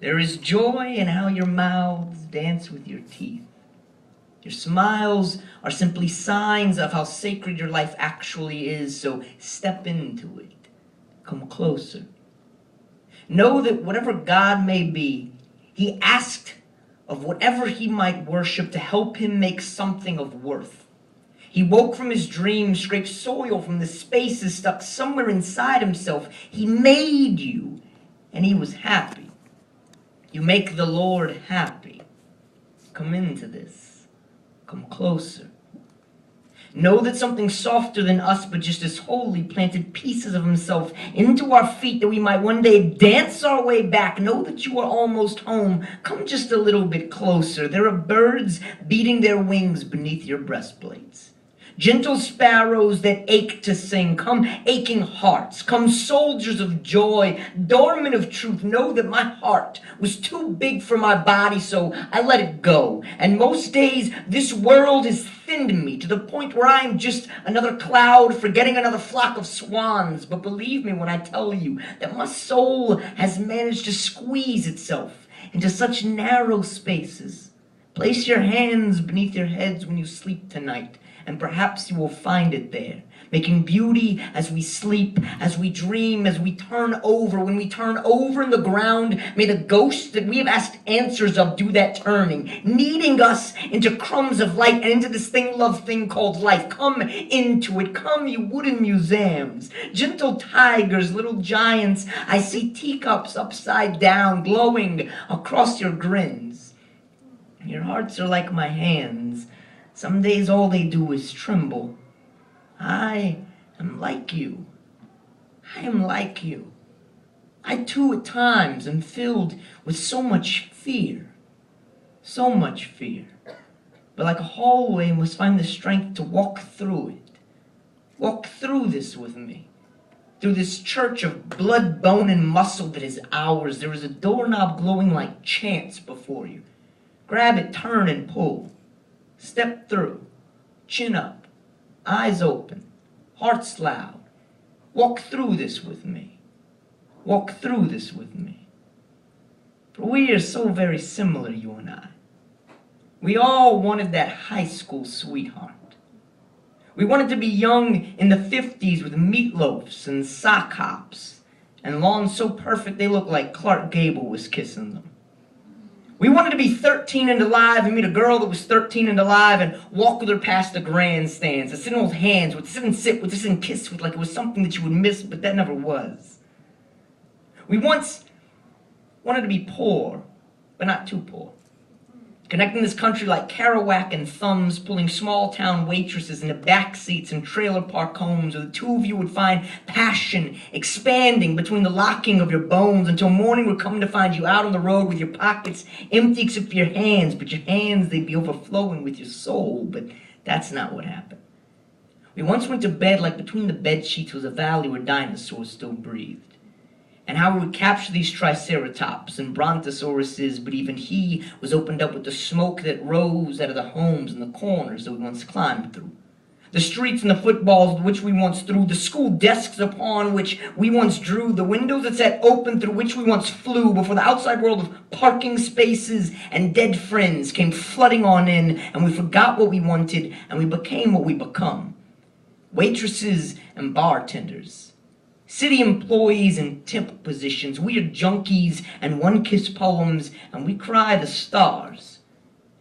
There is joy in how your mouths dance with your teeth. Your smiles are simply signs of how sacred your life actually is, so step into it. Come closer. Know that whatever God may be, he asked of whatever he might worship to help him make something of worth. He woke from his dream, scraped soil from the spaces stuck somewhere inside himself. He made you, and he was happy. You make the Lord happy. Come into this. Come closer. Know that something softer than us, but just as holy, planted pieces of himself into our feet that we might one day dance our way back. Know that you are almost home. Come just a little bit closer. There are birds beating their wings beneath your breastplates. Gentle sparrows that ache to sing. Come aching hearts. Come soldiers of joy. Doormen of truth. Know that my heart was too big for my body, so I let it go. And most days, this world has thinned me to the point where I am just another cloud forgetting another flock of swans. But believe me when I tell you that my soul has managed to squeeze itself into such narrow spaces. Place your hands beneath your heads when you sleep tonight, and perhaps you will find it there, making beauty as we sleep, as we dream, as we turn over. When we turn over in the ground, may the ghosts that we have asked answers of do that turning, kneading us into crumbs of light and into this love thing called life. Come into it. Come, you wooden museums, gentle tigers, little giants. I see teacups upside down, glowing across your grins. Your hearts are like my hands. Some days all they do is tremble. I am like you. I am like you. I too at times am filled with so much fear. So much fear. But like a hallway, must find the strength to walk through it. Walk through this with me. Through this church of blood, bone, and muscle that is ours. There is a doorknob glowing like chance before you. Grab it, turn, and pull. Step through, chin up, eyes open, hearts loud. Walk through this with me. Walk through this with me. For we are so very similar, you and I. We all wanted that high school sweetheart. We wanted to be young in the 50s with meatloafs and sock hops and lawns so perfect they looked like Clark Gable was kissing them. We wanted to be 13 and alive and meet a girl that was 13 and alive and walk with her past the grandstands, to sit in those hands, with sit and sit, with this and kiss with like it was something that you would miss, but that never was. We once wanted to be poor, but not too poor. Connecting this country like Kerouac and thumbs, pulling small-town waitresses into back seats and trailer park homes where the two of you would find passion expanding between the locking of your bones until morning would come to find you out on the road with your pockets empty except for your hands, but your hands, they'd be overflowing with your soul, but that's not what happened. We once went to bed like between the bed sheets was a valley where dinosaurs still breathed. And how we would capture these triceratops and brontosauruses, but even he was opened up with the smoke that rose out of the homes and the corners that we once climbed through. The streets and the footballs which we once threw, the school desks upon which we once drew, the windows that sat open through which we once flew before the outside world of parking spaces and dead friends came flooding on in, and we forgot what we wanted and we became what we become. Waitresses and bartenders. City employees in temp positions, weird junkies and one-kiss poems, and we cry the stars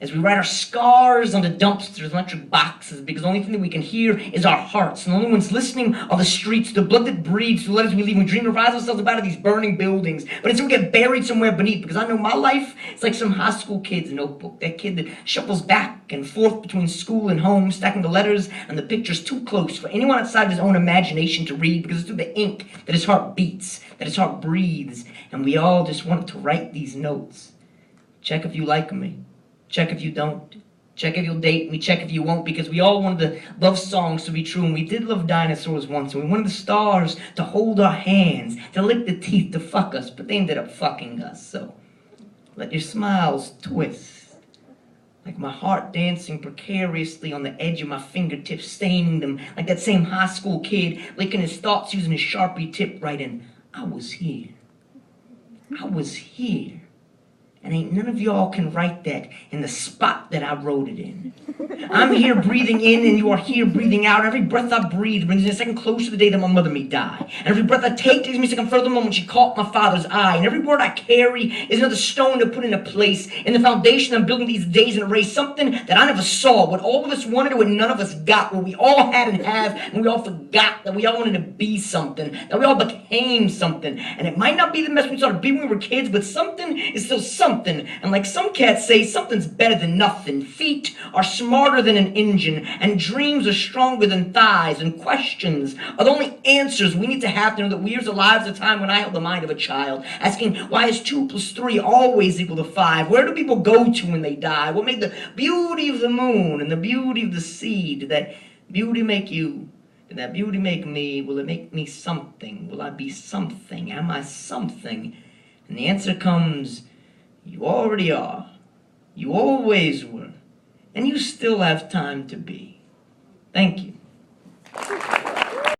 as we write our scars onto dumpsters and electric boxes, because the only thing that we can hear is our hearts, and the only ones listening are the streets, the blood that breathes, the letters we leave. We dream to rise ourselves up out of these burning buildings, but until we get buried somewhere beneath, because I know my life is like some high school kid's notebook, that kid that shuffles back and forth between school and home, stacking the letters and the pictures too close for anyone outside of his own imagination to read, because it's through the ink that his heart beats, that his heart breathes, and we all just want to write these notes. Check if you like me. Check if you don't. Check if you'll date me. Check if you won't, because we all wanted the love songs to be true, and we did love dinosaurs once, and we wanted the stars to hold our hands, to lick the teeth, to fuck us, but they ended up fucking us, so let your smiles twist. Like my heart dancing precariously on the edge of my fingertips, staining them, like that same high school kid licking his thoughts using his Sharpie tip, writing, I was here. I was here. And ain't none of y'all can write that in the spot that I wrote it in. I'm here breathing in and you are here breathing out. Every breath I breathe brings me a second closer to the day that my mother may die. And every breath I take takes me a second further the moment she caught my father's eye. And every word I carry is another stone to put into place. In the foundation I'm building these days and erase something that I never saw. What all of us wanted and what none of us got. What we all had and have and we all forgot. That we all wanted to be something. That we all became something. And it might not be the mess we started being when we were kids, but something is still something. And like some cats say, something's better than nothing. Feet are smarter than an engine, and dreams are stronger than thighs, and questions are the only answers we need to have to know that we are alive at a time when I held the mind of a child, asking why is 2 + 3 always equal to 5? Where do people go to when they die? What made the beauty of the moon and the beauty of the sea? Did that beauty make you? Did that beauty make me? Will it make me something? Will I be something? Am I something? And the answer comes, you already are. You always were. And you still have time to be. Thank you.